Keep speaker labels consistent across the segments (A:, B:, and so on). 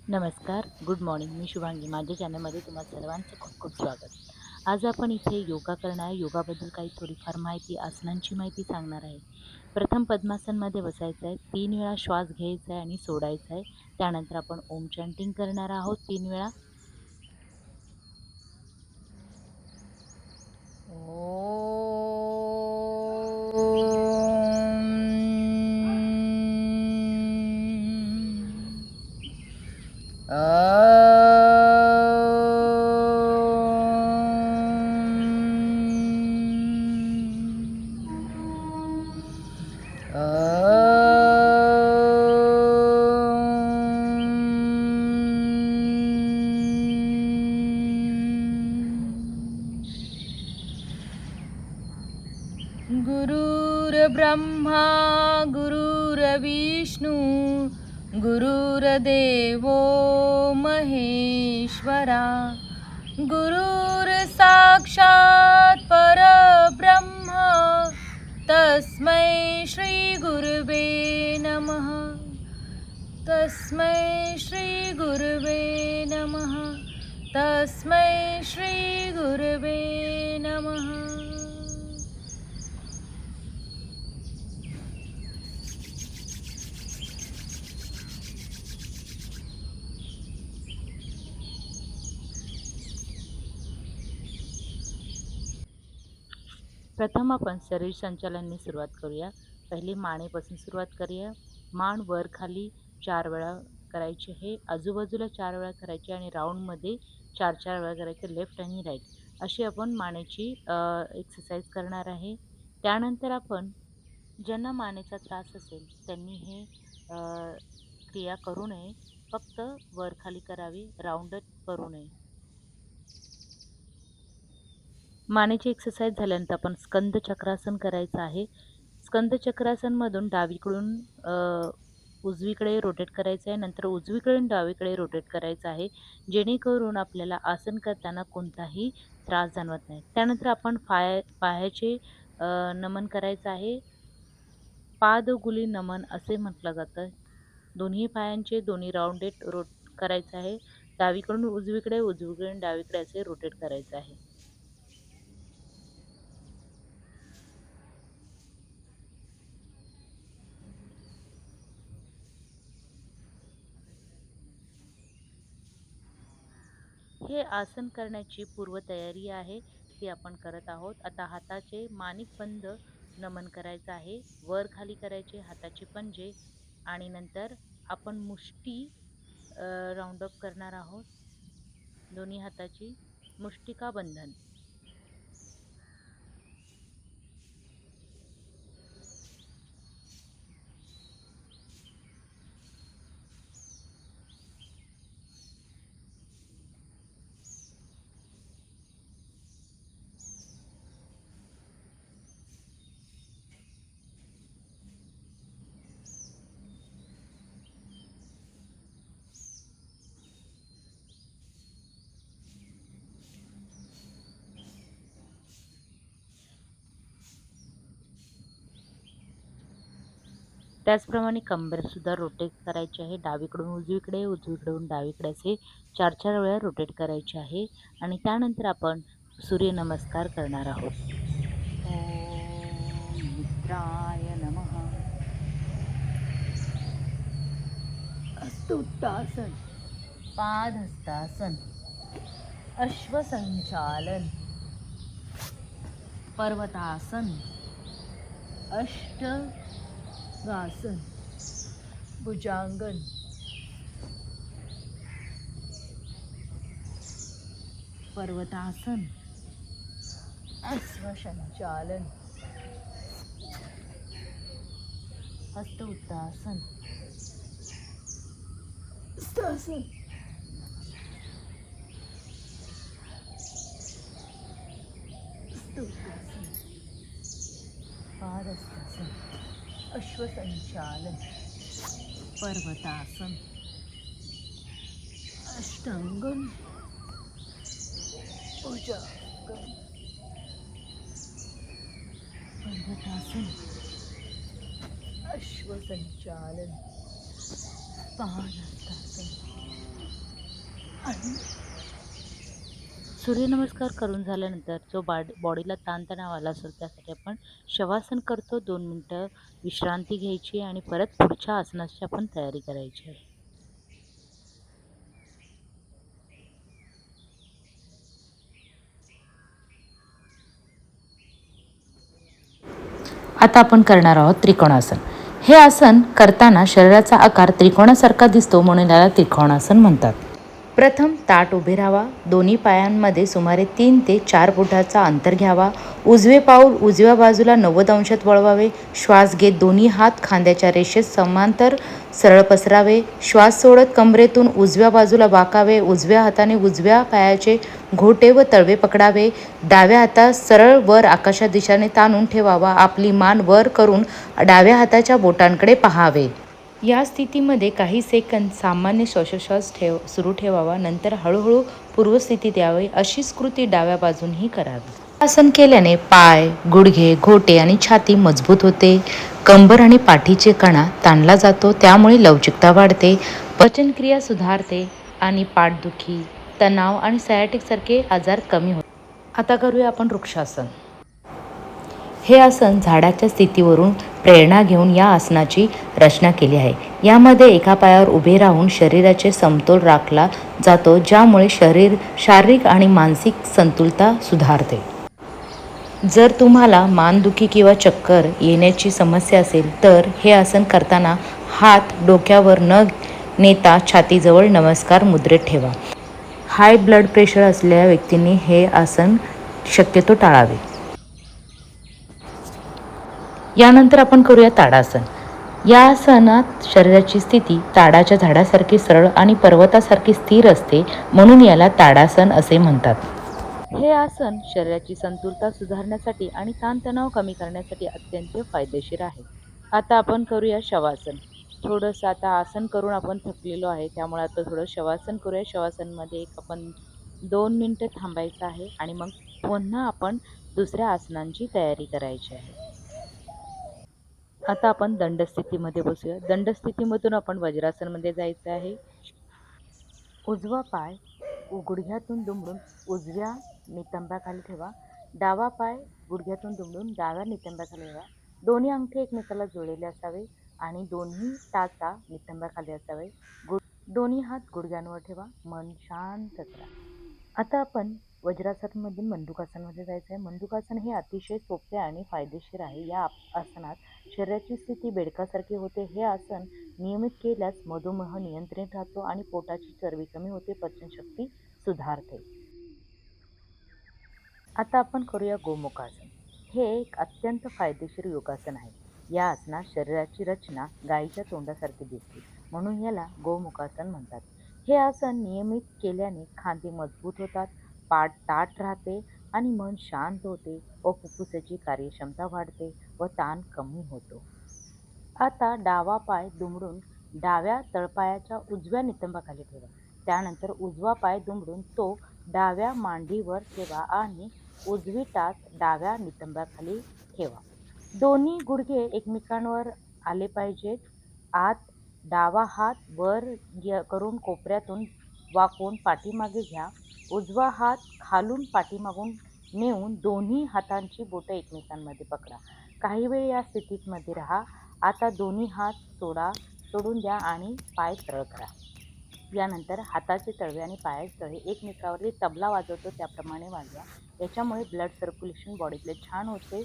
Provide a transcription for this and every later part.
A: नमस्कार, good morning. मी शुभांगी. माझ्या चॅनलमध्ये तुम्हा सर्वांचं खूप खूप स्वागत. आज आपण इथे योगा करणार आहे. योगाबद्दल काही थोडीफार माहिती, आसनांची माहिती सांगणार आहे. प्रथम पद्मासनमध्ये बसायचं आहे. 3 वेळा श्वास घ्यायचा आहे आणि सोडायचा आहे. त्यानंतर आपण ओम चॅन्टिंग करणार आहोत 3 वेळा.
B: गुरुर्ब्रह्मा गुरुर्विष्णू गुरुर्देवो महेश्वरा गुरुर्साक्षात् परब्रह्म तस्मै श्री गुरुवे नमः. तस्मै श्री गुरुवे नमः. तस्मै श्री गुरुवे नमः.
A: प्रथम आपण शरीर संचालनाने सुरुवात करूया. पहिली मानेपासून सुरुवात करूया. मान वर खाली 4 वेळा करायची आहे. आजूबाजूला 4 वेळा करायची आणि राऊंडमध्ये 4-4 वेळा करायचे, लेफ्ट आणि राईट. अशी आपण मानेची एक्सरसाइज करणार आहे. त्यानंतर आपण ज्यांना मानेचा त्रास असेल त्यांनी हे क्रिया करू नये. फक्त वर खाली करावी, राऊंडच करू नये. मानेची एक्सरसाइज झाल्यानंतर आपण स्कंद चक्रासन करायचं आहे. स्कंद चक्रासनमधून डावीकडून उजवीकडे रोटेट करायचं आहे. नंतर उजवीकडून डावीकडे रोटेट करायचं आहे, जेणेकरून आपल्याला आसन करताना कोणताही त्रास जाणवत नाही. त्यानंतर आपण पायाचे नमन करायचं आहे. पादगुली नमन असे म्हटलं जातं. दोन्ही पायांचे दोन्ही राऊंडेड रोट करायचं आहे. डावीकडून उजवीकडे, उजवीकडून डावीकडे असे रोटेट करायचं आहे. हे आसन करण्याची पूर्वतयारी आहे, ती आपण करत आहोत. आता हाताचे माणिक बंद नमन करायचं आहे. वर खाली करायचे हाताचे पंजे आणि नंतर आपण मुष्टी राऊंड अप करणार आहोत. दोन्ही हाताची मुष्टिका बंधन. त्याचप्रमाणे कंबर सुद्धा रोटेट करायची आहे. डावीकडून उजवीकडे, उजवीकडून डावीकडे असे 4-4 वेळा रोटेट करायचे आहे. आणि त्यानंतर आपण सूर्यनमस्कार करणार आहोत. ओम मित्राय नमः. हस्तोत्तासन, पादहस्तासन, अश्वसंचालन, पर्वतासन, अष्टांगासन, भुजांगन, पर्वतासन, अश्वसंचालन, हस्त उत्तासन, हस्तासन, हस्तोत्तासन, पादहस्तासन, अश्वसंचालन, पर्वतासन, अष्टांगन, भुजंगम, पर्वतासन, अश्वसंचालन, पादहस्तासन, सूर्यनमस्कार करून झाल्यानंतर जो बॉडीला ताणतणाव आला असेल त्यासाठी आपण शवासन करतो. 2 मिनटं विश्रांती घ्यायची आणि परत पुढच्या आसनाची आपण तयारी करायची आहे. आता आपण करणार आहोत त्रिकोणासन. हे आसन करताना शरीराचा आकार त्रिकोणासारखा दिसतो म्हणून याला त्रिकोणासन म्हणतात. प्रथम ताठ उभे राहावा. दोन्ही पायांमध्ये सुमारे 3 ते 4 फुटाचा अंतर घ्यावा. उजवे पाऊल उजव्या बाजूला 90 अंशात वळवावे. श्वास घेत दोन्ही हात खांद्याच्या रेषेत समांतर सरळ पसरावे. श्वास सोडत कमरेतून उजव्या बाजूला वाकावे. उजव्या हाताने उजव्या पायाचे घोटे व तळवे पकडावे. डाव्या हातास सरळ वर आकाशा दिशेने ताणून ठेवावा. आपली मान वर करून डाव्या हाताच्या बोटांकडे पाहावे. या स्थितीमध्ये काही सेकंद सामान्य श्वासोच्छ्वास सुरू ठेवावा. नंतर हळूहळू पूर्वस्थितीत यावे. अशीच कृती डाव्या बाजूनही करावी. आसन केल्याने पाय, गुडघे, घोटे आणि छाती मजबूत होते. कंबर आणि पाठीचे कणा ताणला जातो. त्यामुळे लवचिकता वाढते. पचनक्रिया सुधारते आणि पाठदुखी, तणाव आणि सायटिक सारखे आजार कमी होतात. आता करूया आपण वृक्षासन. हे आसन झाडाच्या स्थितीवरून प्रेरणा घेऊन या आसनाची रचना केली आहे. यामध्ये एका पायावर उभे राहून शरीराचे समतोल राखला जातो, ज्यामुळे शारीरिक आणि मानसिक संतुलता सुधारते. जर तुम्हाला मानदुखी किंवा चक्कर येण्याची समस्या असेल तर हे आसन करताना हात डोक्यावर न नेता छातीजवळ नमस्कार मुद्रेत ठेवा. हाय ब्लड प्रेशर असलेल्या व्यक्तींनी हे आसन शक्यतो टाळावे. यानंतर आपण करूया ताडासन. या आसनात शरीराची स्थिती ताडाच्या झाडासारखी सरळ आणि पर्वतासारखी स्थिर असते, म्हणून याला ताडासन असे म्हणतात. हे आसन शरीराची संतुलता सुधारण्यासाठी आणि ताणतणाव कमी करण्यासाठी अत्यंत फायदेशीर आहे. आता आपण करूया शवासन. थोडंसं आता आसन करून आपण थकलेलो आहे, त्यामुळे आता थोडं शवासन करूया. शवासनमध्ये आपण 2 मिनटं थांबायचं आहे आणि मग पुन्हा आपण दुसऱ्या आसनांची तयारी करायची आहे. आता आपण दंडस्थितीमध्ये बसूया. दंडस्थितीमधून आपण वज्रासनमध्ये जायचं आहे. उजवा पाय गुडघ्यातून दुमडून उजव्या नितंबाखाली ठेवा. डावा पाय गुडघ्यातून दुमडून डाव्या नितंबाखाली ठेवा. दोन्ही अंगठे एकमेकाला जोडलेले असावे आणि दोन्ही टाचा नितंबाखाली असावे. दोन्ही हात गुडघ्यांवर ठेवा. मन शांत करा. आता आपण वज्रासनमधून मंडूकासनमध्ये जायचं आहे. मंडूकासन हे अतिशय सोपे आणि फायदेशीर आहे. या आसनात शरीराची स्थिती बेडकासारखी होते. हे आसन नियमित केल्यास मधुमेह नियंत्रित राहतो आणि पोटाची चरबी कमी होते. पचनशक्ती सुधारते. आता आपण करूया गोमुखासन. हे एक अत्यंत फायदेशीर योगासन आहे. या आसनात शरीराची रचना गायीच्या तोंडासारखी दिसते, म्हणून याला गोमुखासन म्हणतात. हे आसन नियमित केल्याने खांदे मजबूत होतात, पाठ ताठ राहते आणि मन शांत होते व फुफ्फुसाची कार्यक्षमता वाढते व ताण कमी होतो. आता डावा पाय दुमडून डाव्या तळपायाच्या उजव्या नितंबाखाली ठेवा. त्यानंतर उजवा पाय दुमडून तो डाव्या मांडीवर ठेवा आणि उजवी टाच डाव्या नितंबाखाली ठेवा. दोन्ही गुडघे एकमेकांवर आले पाहिजेत. आत डावा हात वर करून कोपऱ्यातून वाकवून पाठीमागे घ्या. उजवा हात खालून पाठीमागून नेऊन दोन्ही हातांची बोटं एकमेकांमध्ये पकडा. काही वेळ या स्थितीमध्ये राहा. आता दोन्ही हात सोडून द्या आणि पाय सरळ करा. यानंतर हाताचे तळवे आणि पायाचे तळवे एकमेकावरती तबला वाजवतो त्याप्रमाणे वाजवा. याच्यामुळे ब्लड सर्क्युलेशन बॉडीतले छान होते.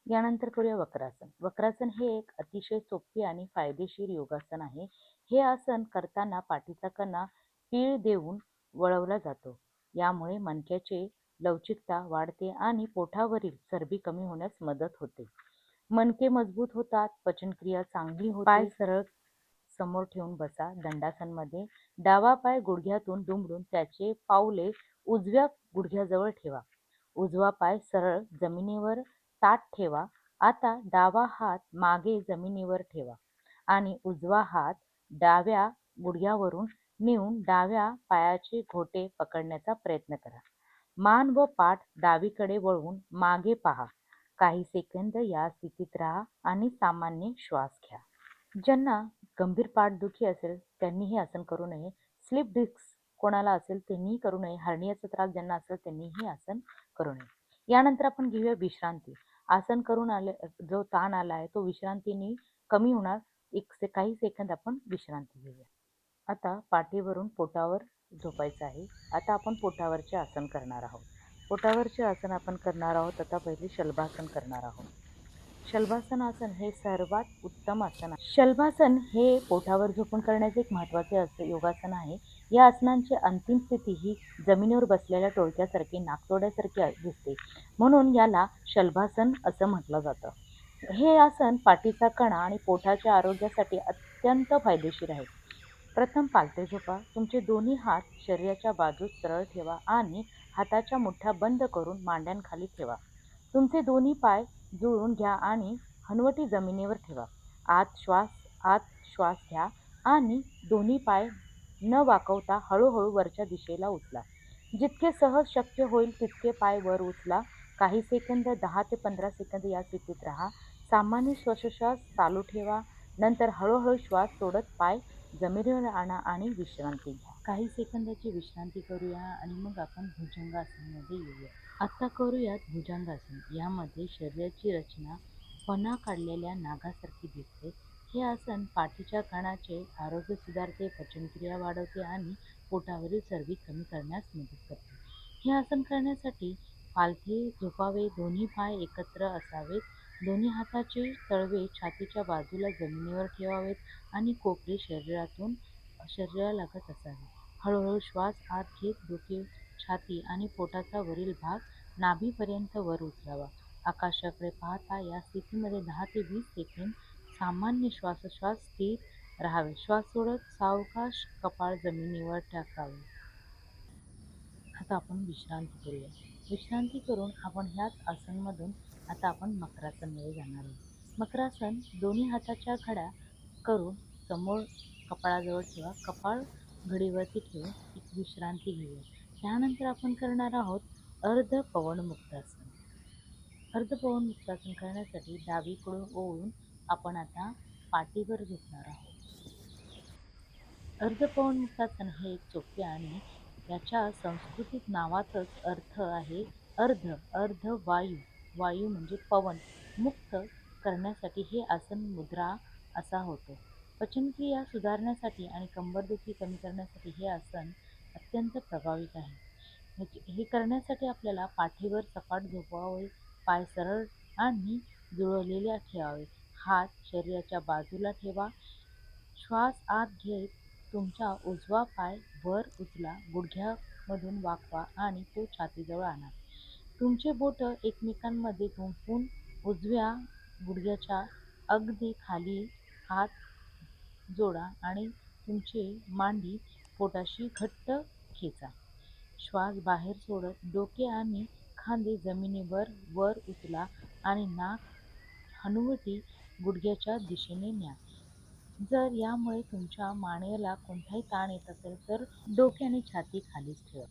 A: यानंतर करूया वक्रासन. वक्रासन हे एक अतिशय सोपे आणि फायदेशीर योगासन आहे. हे आसन करताना पाठीचा कणा पीळ देऊन वळवला जातो. यामुळे मणक्याची लवचिकता वाढते आणि पोटावरील चरबी कमी होण्यास मदत होते. मणके मजबूत होतात, पचनक्रिया चांगली होते. पाय सरळ समोर ठेवून बसा. दंडासनमध्ये डावा पाय गुडघ्यातून दुमडून त्याचे पाऊले उजव्या गुडघ्याजवळ ठेवा. उजवा पाय सरळ जमिनीवर ताठ ठेवा. आता डावा हात मागे जमिनीवर ठेवा आणि उजवा हात डाव्या गुडघ्यावरून नेऊन डाव्या पायाचे घोटे पकडण्याचा प्रयत्न करा. मान व पाठ डावीकडे वळवून मागे पहा. काही सेकंद या स्थितीत राहा आणि सामान्य श्वास घ्या. ज्यांना गंभीर पाठदुखी असेल त्यांनी हे आसन करू नये. स्लिप डिस्क कोणाला असेल त्यांनीही करू नये. हर्नियाचा त्रास ज्यांना असेल त्यांनी हे आसन करू नये. यानंतर आपण घेऊया विश्रांती. आसन करून आले जो ताण आला आहे तो विश्रांतीने कमी होणार. काही सेकंद आपण विश्रांती घेऊया. आता पाठीवरून पोटावर झोपायचं आहे. आता आपण पोटावरचे आसन करणार आहोत. पोटावरचे आसन आपण करणार आहोत. आता पहिले शलभासन करणार आहोत. शलभासन आसन हे सर्वात उत्तम आसन आहे. शलभासन हे पोटावर झोपून करण्याचे एक महत्त्वाचे योगासन आहे. या आसनांची अंतिम स्थिती ही जमिनीवर बसलेल्या टोळक्यासारखी नाकतोड्यासारखी दिसते. म्हणून याला शलभासन असं म्हटलं जातं. हे आसन पाठीचा कणा आणि पोटाच्या आरोग्यासाठी अत्यंत फायदेशीर आहे. प्रथम पालथे झोपा. तुमचे दोन्ही हात शरीराच्या बाजूस सरळ ठेवा आणि हाताच्या मुठ्या बंद करून मांड्यांखाली ठेवा. तुमचे दोन्ही पाय जुळवून घ्या आणि हनुवटी जमिनीवर ठेवा. आत श्वास घ्या आणि दोन्ही पाय न वाकवता हळूहळू वरच्या दिशेला उचला. जितके सहज शक्य होईल तितके पाय वर उचला. काही सेकंद 10 ते 15 सेकंद या स्थितीत राहा. सामान्य श्वासोच्छ्वास चालू ठेवा. नंतर हळूहळू श्वास सोडत पाय जमिनीवर आणा आणि विश्रांती घ्या. काही सेकंदाची विश्रांती करूया आणि मग आपण भुजंगासनामध्ये येऊया. आता करूयात भुजंगासन. यामध्ये शरीराची रचना फणा काढलेल्या नागासारखी दिसते. हे आसन पाठीच्या कणाचे आरोग्य सुधारते, पचनक्रिया वाढवते आणि पोटावरील चरबी कमी करण्यास मदत करते. हे आसन करण्यासाठी पालथे झोपावे. दोन्ही पाय एकत्र असावेत. दोन्ही हाताचे तळवे छातीच्या बाजूला जमिनीवर ठेवावेत आणि कोपरे शरीरालगत असावे. हळूहळू श्वास आत घेत डोके, छाती आणि पोटाचा वरील भाग नाभीपर्यंत वर उचलावा. आकाशाकडे पाहता या स्थितीमध्ये 10 ते 20 सेकंद सामान्य श्वासोच्छ्वास स्थिर राहावे. श्वास सोडत सावकाश कपाळ जमिनीवर टाकावे. आता आपण विश्रांती करूया. विश्रांती करून आपण ह्याच आसनमधून आता आपण मकरासनमध्ये जाणार आहोत. मकरासन दोन्ही हाताच्या घड्या करून समोर कपाळाजवळ ठेवा. कपाळ घडीवरती ठेवून एक विश्रांती घेऊया. त्यानंतर आपण करणार आहोत अर्ध पवनमुक्तासन. अर्ध पवनमुक्तासन करण्यासाठी डावीकडून ओळून आपण आता पाठीवर झोपणार आहोत. अर्ध पवनमुक्तासन हे एक सोपे आणि याच्या संस्कृतीत नावातच अर्थ आहे अर्ध वायू. वायू म्हणजे पवन मुक्त करण्यासाठी हे आसन मुद्रा असा होतो. पचनक्रिया सुधारण्यासाठी आणि कंबरदुखी कमी करण्यासाठी हे आसन अत्यंत प्रभावित आहे. हे करण्यासाठी आपल्याला पाठीवर सपाट झोपावे. पाय सरळ आणि जुळवलेले ठेवावे. हात शरीराच्या बाजूला ठेवा. श्वास आत घेत तुमचा उजवा पाय वर उचला. गुडघ्यामधून वाकवा आणि तो छातीजवळ आणा. तुमचे बोटं एकमेकांमध्ये गुंफून उजव्या गुडघ्याच्या अगदी खाली हात जोडा आणि तुमची मांडी पोटाशी घट्ट खेचा. श्वास बाहेर सोडत डोके आणि खांदे जमिनीवर वर उचला आणि नाक हनुवटी गुडघ्याच्या दिशेने न्या. जर यामुळे तुमच्या मानेला कोणताही ताण येत असेल तर डोके आणि छाती खालीच ठेवा.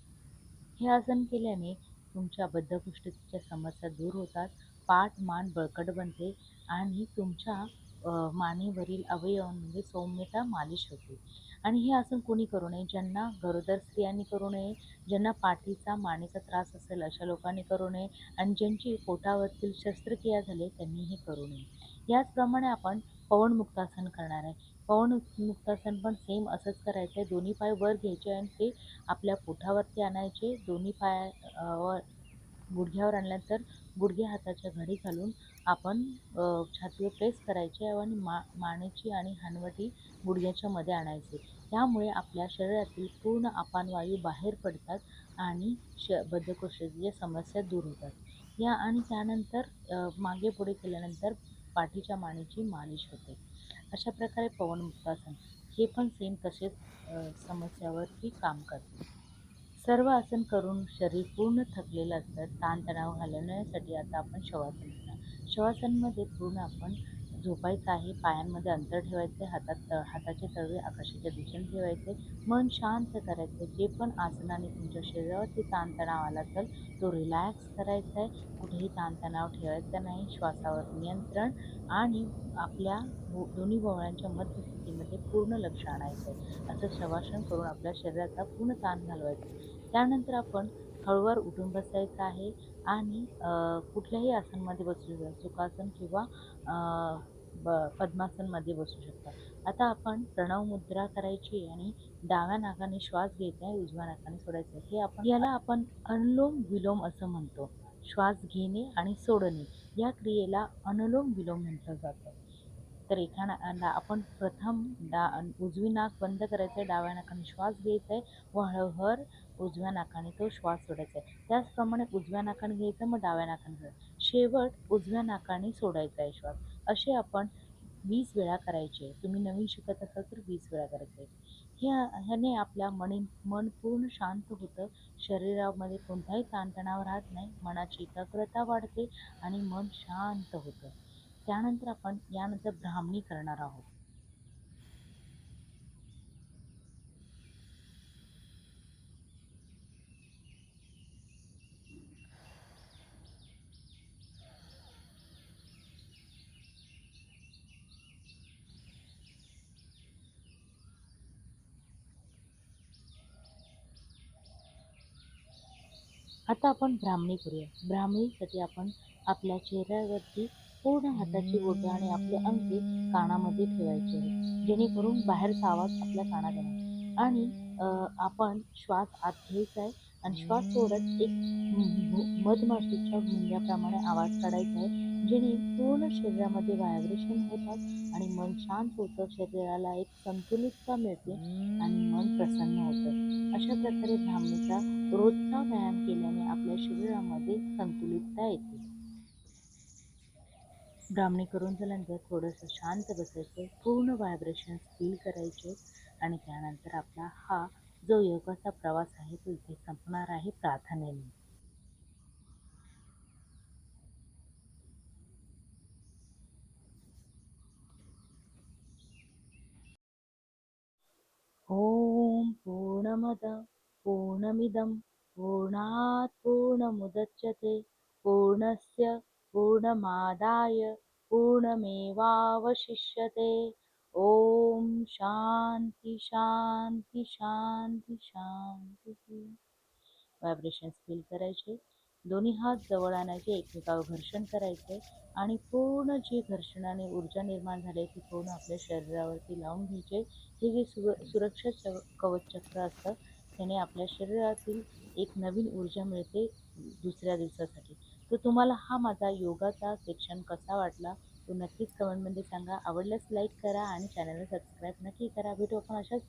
A: हे आसन केल्याने तुमच्या बद्धकोष्ठतेच्या समस्या दूर होतात. पाठ मान बळकट बनते आणि तुमच्या मानेवरील अवयवांमध्ये सौम्यता मालिश होते. आणि हे आसन कोणी करू नये. ज्यांना गरोदर स्त्रियांनी करू नये, ज्यांना पाठीचा मानेचा त्रास असेल अशा लोकांनी करू नये आणि ज्यांची पोटावरील शस्त्रक्रिया झाली त्यांनी हे करू नये. याचप्रमाणे आपण पवनमुक्तासन करणार आहे. पवनमुक्तासन पण सेम असंच करायचं आहे. दोन्ही पाय वर घ्यायचे आणि ते आपल्या पोटावरती आणायचे. दोन्ही पायावर गुडघ्यावर आणल्यानंतर गुडघे हाताच्या घडी घालून आपण छातीवर प्रेस करायचे आणि मानेची आणि हनवटी गुडघ्याच्या मध्ये आणायचे. त्यामुळे आपल्या शरीरातील पूर्ण अपानवायू बाहेर पडतात आणि बद्धकोष्ठतेच्या समस्या दूर होतात. आणि त्यानंतर मागे पुढे केल्यानंतर पाठीच्या मानेची मालिश होते. अशा प्रकारे पवनमुक्तासन हे पण सेम तसेच समस्यावरती काम करते. सर्व आसन करून शरीर पूर्ण थकलेलं असतं. ताणतणाव घालवण्यासाठी आता आपण शवासन करणार. शवासनमध्ये पूर्ण आपण झोपायचं आहे. पायांमध्ये अंतर ठेवायचे, हाताचे तळवे आकाशाच्या दिशेने ठेवायचे. मन शांत करायचं. जे पण आसनाने तुमच्या शरीरावरती ताणतणाव आला असेल तो रिलॅक्स करायचा आहे. कुठेही ताणतणाव ठेवायचा नाही. श्वासावर नियंत्रण आणि आपल्या दोन्ही भोवळ्यांच्या मध्यस्थितीमध्ये पूर्ण लक्ष आणायचं आहे. असं शवासन करून आपल्या शरीराचा पूर्ण ताण घालवायचा. त्यानंतर आपण हळूवार उठून बसायचं आहे आणि कुठल्याही आसनमध्ये बसू शकता. सुखासन किंवा पद्मासनमध्ये बसू शकता. आता आपण प्रणव मुद्रा करायची आणि डाव्या नाकाने श्वास घ्यायचा आहे, उजव्या नाकाने सोडायचं आहे. याला आपण अनुलोम विलोम असं म्हणतो. श्वास घेणे आणि सोडणे या क्रियेला अनुलोम विलोम म्हटलं जातं. तर आपण प्रथम उजवी नाक बंद करायचं आहे, डाव्या नाकाने श्वास घ्यायचा आहे व हळूहळू उजव्या नाकाने तो श्वास सोडायचा आहे. त्याचप्रमाणे उजव्या नाकाने घ्यायचा, मग डाव्या नाकाने सोडायचा. शेवट उजव्या नाकाने सोडायचा आहे श्वास. असे आपण 20 वेळा करायचे. तुम्ही नवीन शिकत असाल तर 20 वेळा करायचे. ह्याने आपल्या मन पूर्ण शांत होतं. शरीरामध्ये कोणताही ताणतणाव राहत नाही. मनाची एकाग्रता वाढते आणि मन शांत होतं. त्यानंतर आपण यानंतर ब्राह्मणी करणार आहोत. आता आपण ब्राह्मणी करूया. ब्राह्मणीसाठी आपण आपल्या चेहऱ्यावरती पूर्ण हाताची बोटे आणि आपले अंगठे कानामध्ये ठेवायचे आहेत, जेणेकरून बाहेरचा आवाज आपल्या कानात येणार. आणि आपण श्वास आत घ्यायचा आहे आणि श्वास सोडत एक मधमाशीच्या भुंग्याप्रमाणे आवाज काढायचा आहे, जेणे पूर्ण शरीरामध्ये व्हायब्रेशन होतात आणि मन शांत होतं. शरीराला एक संतुलितता मिळते आणि मन प्रसन्न होतं. अशा प्रकारे ब्राह्मणीचा रोजचा व्यायाम केल्याने आपल्या शरीरामध्ये संतुलितता येते. ब्राह्मणी करून झाल्यानंतर थोडंसं शांत बसायचं, पूर्ण व्हायब्रेशन्स फील करायचे आणि त्यानंतर आपला हा जो योगाचा प्रवास आहे तो इथे संपणार आहे प्रार्थनेने. ॐ पूर्णमद पूर्णमिदं पूर्णात् पूर्णमुदच्यते पूर्णस्य पूर्णमादाय पूर्णमेवावशिष्यते. ॐ शांती शांती शांती शांती. व्हायब्रेशन्स फील करायचे. दोन्ही हात जवळ आणायचे, एकमेकावर घर्षण करायचे आणि पूर्ण जी घर्षणाने ऊर्जा निर्माण झाली ती पूर्ण आपल्या शरीरावरती लावून घ्यायचे. हे जे सुरक्षा कवच चक्र असतं त्याने आपल्या शरीरातील एक नवीन ऊर्जा मिळते दुसऱ्या दिवसासाठी. तर तुम्हाला हा माझा योगाचा सेक्शन कसा वाटला तो नक्कीच कमेंटमध्ये सांगा. आवडल्यास लाईक करा आणि चॅनलला सबस्क्राईब नक्की करा. भेटू आपण अशाच